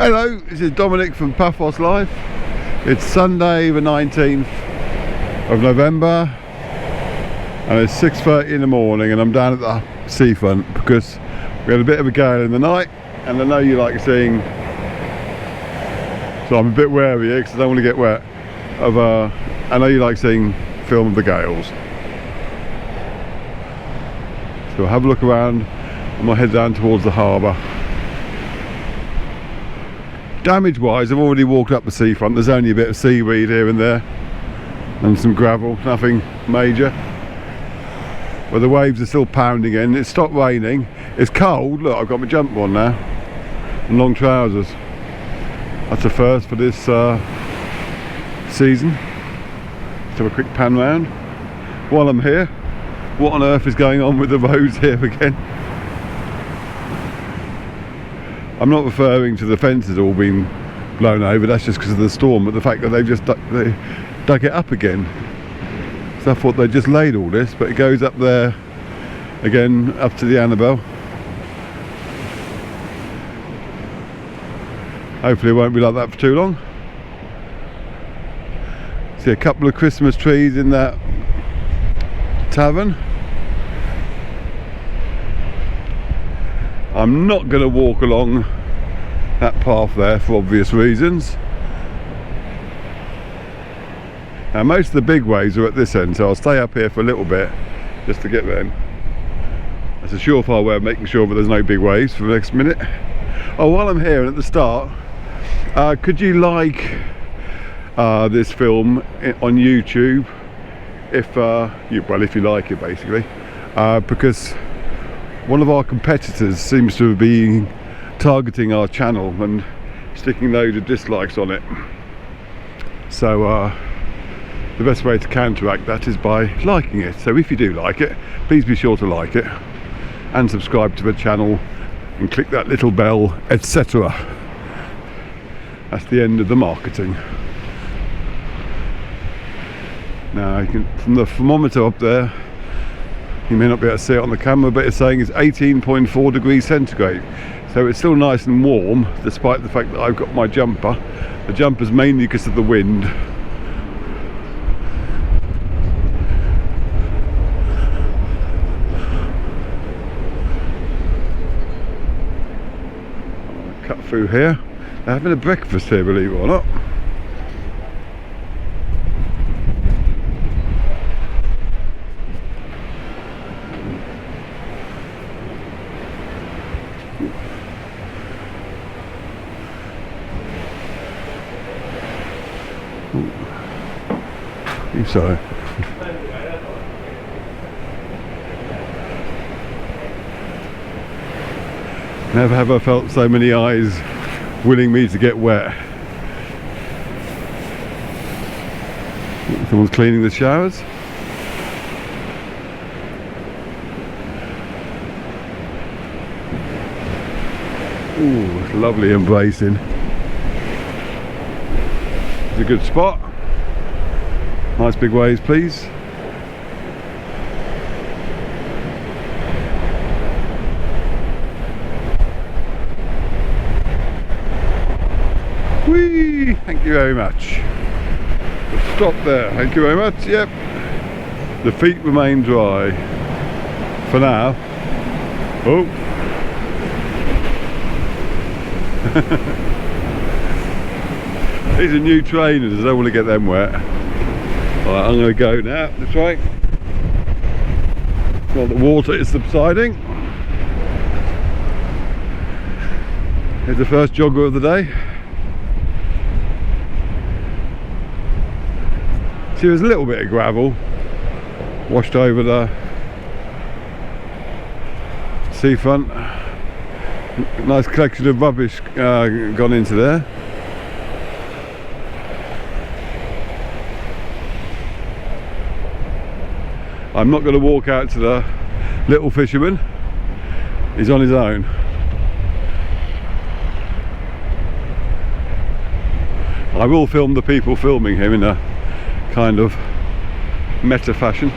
Hello, this is Dominic from Paphos Life. It's Sunday the 19th of November and it's 6:30 in the morning and I'm down at the seafront because we had a bit of a gale in the night, and I know you like seeing, so I'm a bit wary here because I don't want to get wet, I know you like seeing film of the gales. So I'll have a look around and we'll head down towards the harbour. Damage wise, I've already walked up the seafront. There's only a bit of seaweed here and there and some gravel, nothing major. But the waves are still pounding in. It stopped raining. It's cold. Look, I've got my jumper on now and long trousers. That's a first for this season. Let's have a quick pan round. While I'm here, what on earth is going on with the roads here again? I'm not referring to the fences all being blown over, that's just because of the storm, but the fact that they've just dug it up again. So I thought they just laid all this, but it goes up there again, up to the Annabelle. Hopefully it won't be like that for too long. See a couple of Christmas trees in that tavern. I'm not going to walk along that path there for obvious reasons. Now most of the big waves are at this end, so I'll stay up here for a little bit just to get them. That's a surefire way of making sure that there's no big waves for the next minute. Oh, while I'm here and at the start, could you like this film on YouTube if you like it, basically, because one of our competitors seems to be targeting our channel and sticking loads of dislikes on it. So the best way to counteract that is by liking it. So if you do like it, please be sure to like it and subscribe to the channel and click that little bell, etc. That's the end of the marketing. Now you can, from the thermometer up there, you may not be able to see it on the camera, but it's saying it's 18.4 degrees centigrade. So it's still nice and warm, despite the fact that I've got my jumper. The jumper's mainly because of the wind. I'll cut through here. They're having a breakfast here, believe it or not. So never have I felt so many eyes willing me to get wet. Someone's cleaning the showers. Ooh, lovely embracing. It's a good spot. Nice big waves, please. Whee! Thank you very much. Stop there. Thank you very much. Yep. The feet remain dry for now. Oh. These are new trainers. I don't want to get them wet. Right, I'm going to go now, this way. Well, the water is subsiding. Here's the first jogger of the day. See, there's a little bit of gravel washed over the seafront. Nice collection of rubbish gone into there. I'm not going to walk out to the little fisherman. He's on his own. I will film the people filming him in a kind of meta fashion.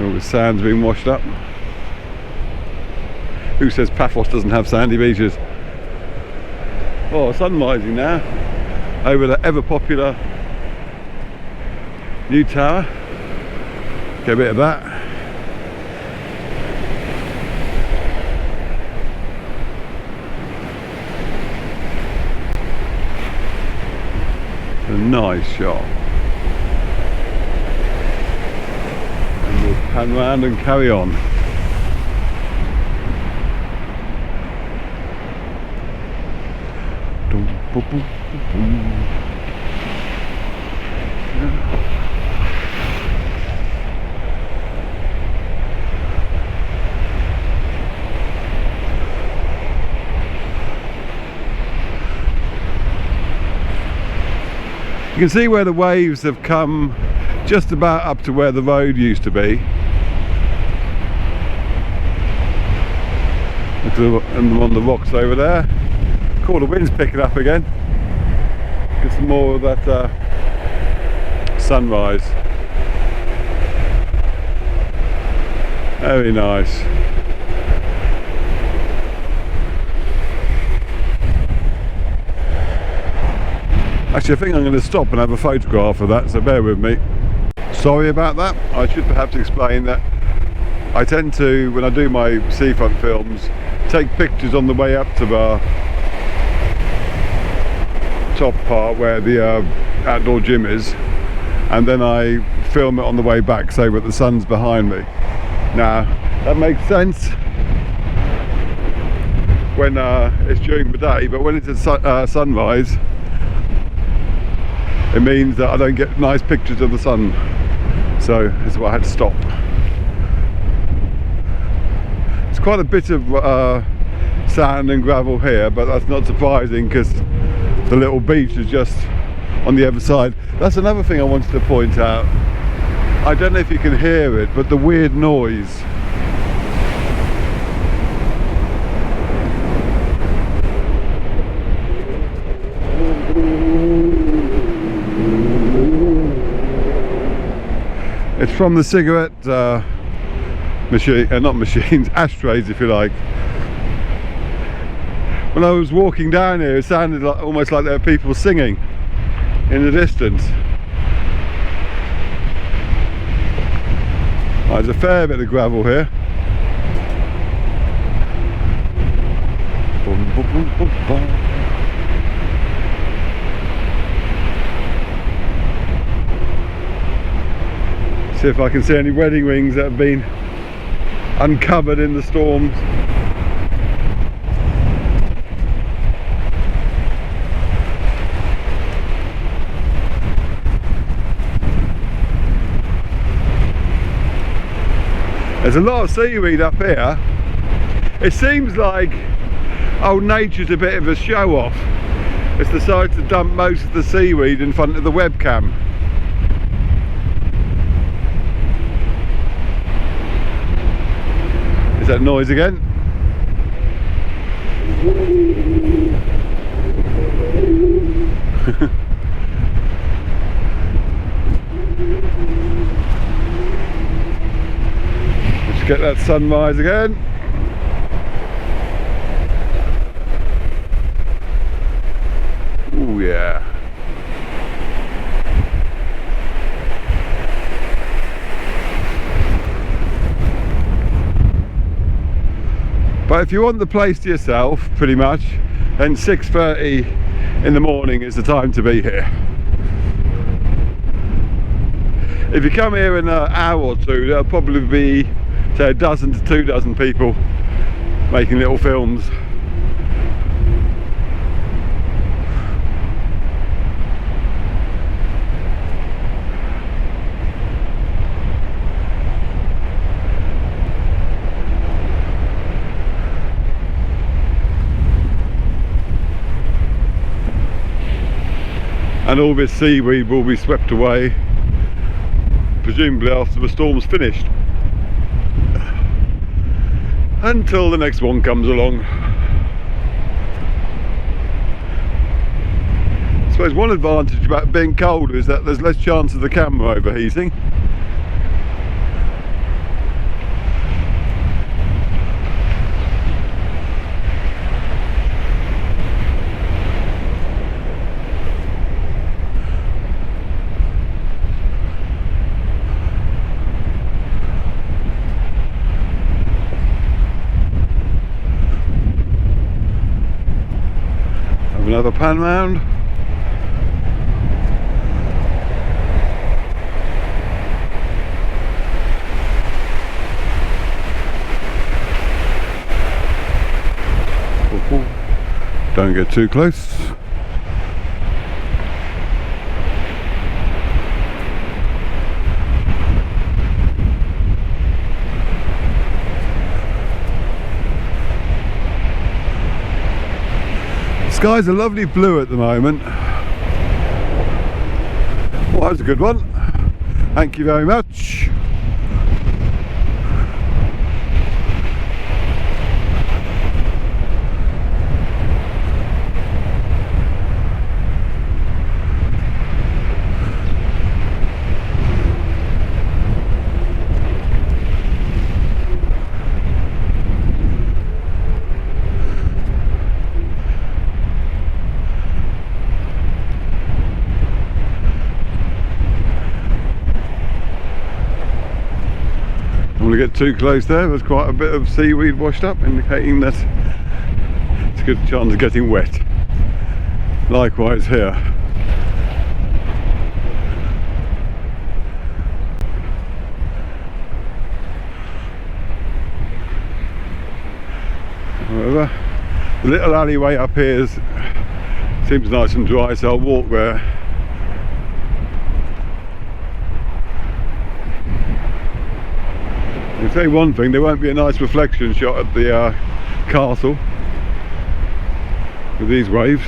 All the sand's been washed up. Who says Paphos doesn't have sandy beaches? Oh, sunrising now over the ever popular new tower. Get a bit of that. A nice shot. And we'll pan round and carry on. You can see where the waves have come just about up to where the road used to be. And on the rocks over there. Cool, the wind's picking up again. Get some more of that sunrise. Very nice. Actually, I think I'm going to stop and have a photograph of that, so bear with me. Sorry about that. I should perhaps explain that I tend to, when I do my seafront films, take pictures on the way up to the top part where the outdoor gym is, and then I film it on the way back, so that the sun's behind me. Now, that makes sense when it's during the day, but when it's at sunrise, it means that I don't get nice pictures of the sun, so that's why I had to stop. It's quite a bit of sand and gravel here, but that's not surprising because the little beach is just on the other side. That's another thing I wanted to point out. I don't know if you can hear it, but the weird noise. It's from the cigarette machine, not machines, ashtrays if you like. When I was walking down here, it sounded like, almost like there were people singing in the distance. There's a fair bit of gravel here. Boom, boom, boom, boom, boom. See if I can see any wedding rings that have been uncovered in the storms. There's a lot of seaweed up here. It seems like old nature's a bit of a show off. It's decided to dump most of the seaweed in front of the webcam. Is that noise again? Let's get that sunrise again. Oh yeah. But if you want the place to yourself, pretty much, then 6:30 in the morning is the time to be here. If you come here in an hour or two, there'll probably be, say, 12 to 24 people making little films. And all this seaweed will be swept away, presumably after the storm's finished, until the next one comes along. I suppose one advantage about being colder is that there's less chance of the camera overheating. another pan round. Don't get too close. The skies are lovely blue at the moment. Well, that was a good one. Thank you very much. Don't want to get too close there. There's quite a bit of seaweed washed up, indicating that it's a good chance of getting wet. Likewise here. However, the little alleyway up here seems nice and dry, so I'll walk there. I'll say one thing, there won't be a nice reflection shot at the castle with these waves.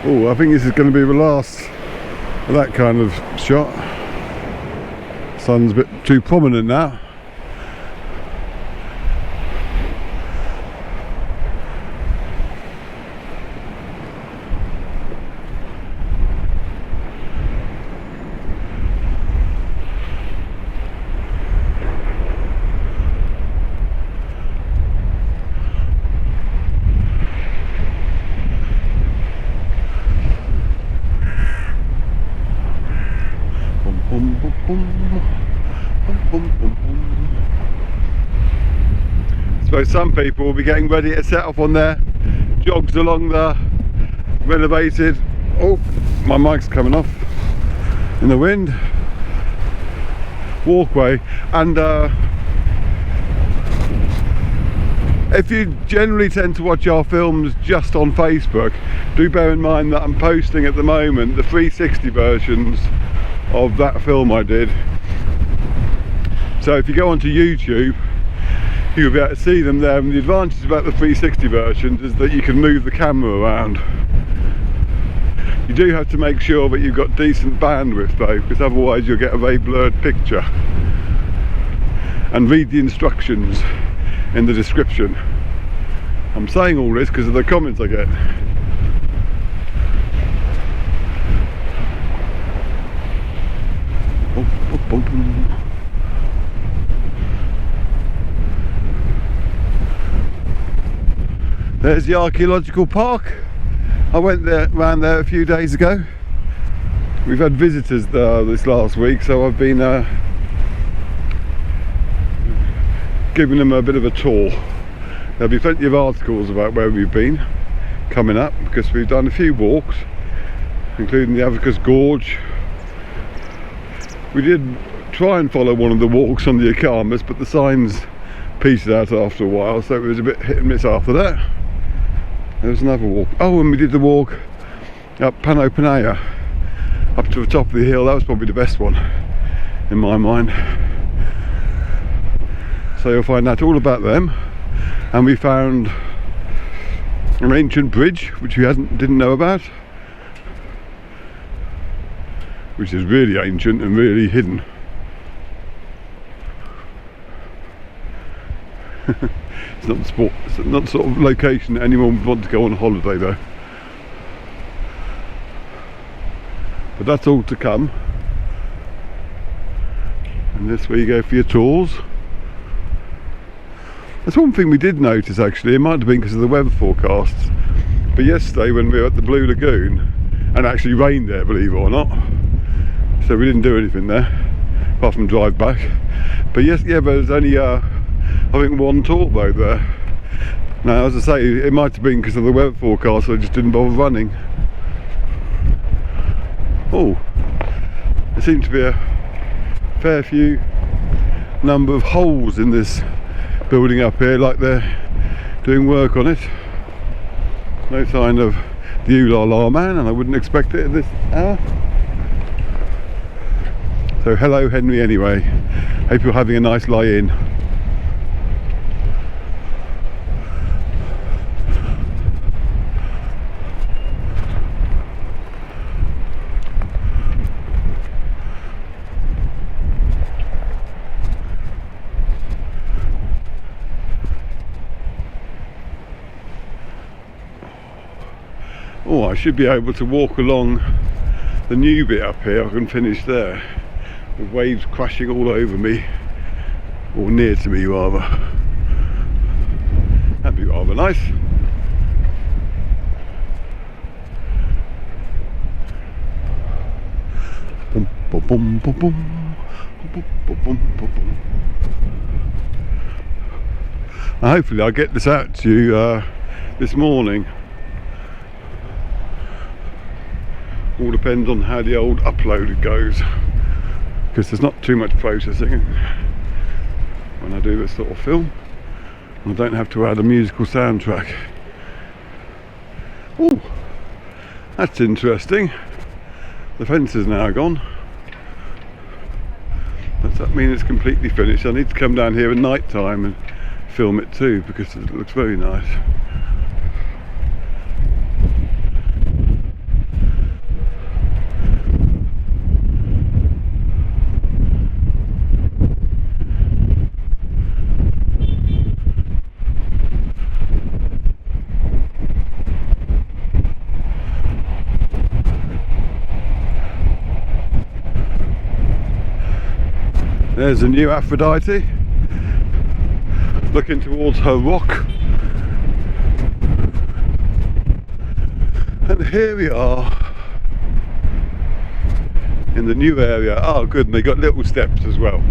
Oh, I think this is going to be the last of that kind of shot. Sun's a bit too prominent now. So some people will be getting ready to set off on their jogs along the renovated, oh, my mic's coming off in the wind, walkway. And if you generally tend to watch our films just on Facebook, do bear in mind that I'm posting at the moment the 360 versions of that film I did. So if you go onto YouTube, you'll be able to see them there, and the advantage about the 360 versions is that you can move the camera around. You do have to make sure that you've got decent bandwidth though, because otherwise you'll get a very blurred picture. And read the instructions in the description. I'm saying all this because of the comments I get. There's the archaeological park. I went there, around there a few days ago. We've had visitors there this last week, so I've been giving them a bit of a tour. There'll be plenty of articles about where we've been coming up, because we've done a few walks, including the Kathikas Gorge. We did try and follow one of the walks on the Akoursos, but the signs petered out after a while, so it was a bit hit and miss after that. There was another walk. Oh, and we did the walk up Panagia, up to the top of the hill. That was probably the best one in my mind. So you'll find out all about them. And we found an ancient bridge which we didn't know about, which is really ancient and really hidden. It's not the sort of location that anyone would want to go on holiday though. But that's all to come. And this where you go for your tours. That's one thing we did notice actually. It might have been because of the weather forecasts, but yesterday when we were at the Blue Lagoon, and it actually rained there, believe it or not, so we didn't do anything there apart from drive back. But yes, yeah, but there's only I think one tugboat there. Now, as I say, it might have been because of the weather forecast, so I just didn't bother running. Oh, there seems to be a fair few number of holes in this building up here, like they're doing work on it. No sign of the ooh-la-la man, and I wouldn't expect it at this hour. So hello Henry anyway, hope you're having a nice lie-in. Oh, I should be able to walk along the new bit up here. I can finish there with waves crashing all over me, or near to me rather. That'd be rather nice. Boom, boom, boom, boom, boom. Boom, boom, boom, boom, boom. And hopefully I'll get this out to you this morning. All depends on how the old upload goes, because there's not too much processing when I do this sort of film, and I don't have to add a musical soundtrack. Oh, that's interesting. The fence is now gone. Does that mean it's completely finished? I need to come down here at night time and film it too, because it looks very nice. There's a new Aphrodite looking towards her rock, and here we are in the new area. Oh good, and they got little steps as well.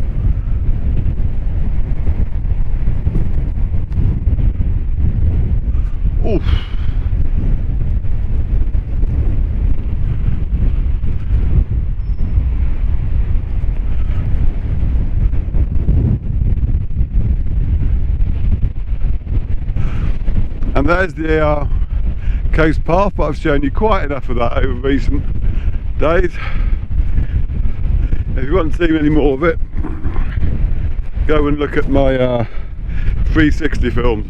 Oof. And there's the coast path, but I've shown you quite enough of that over recent days. If you want to see any more of it, go and look at my 360 films.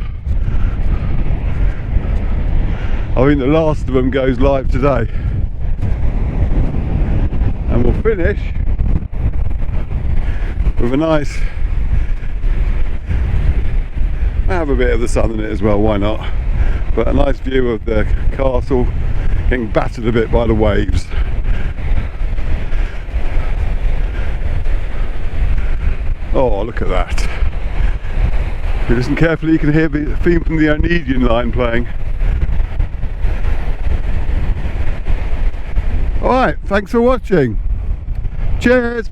I think the last of them goes live today. And we'll finish with a nice, have a bit of the sun in it as well, why not? But a nice view of the castle getting battered a bit by the waves. Oh, look at that. If you listen carefully, you can hear the theme from the Onedian line playing. Alright, thanks for watching. Cheers!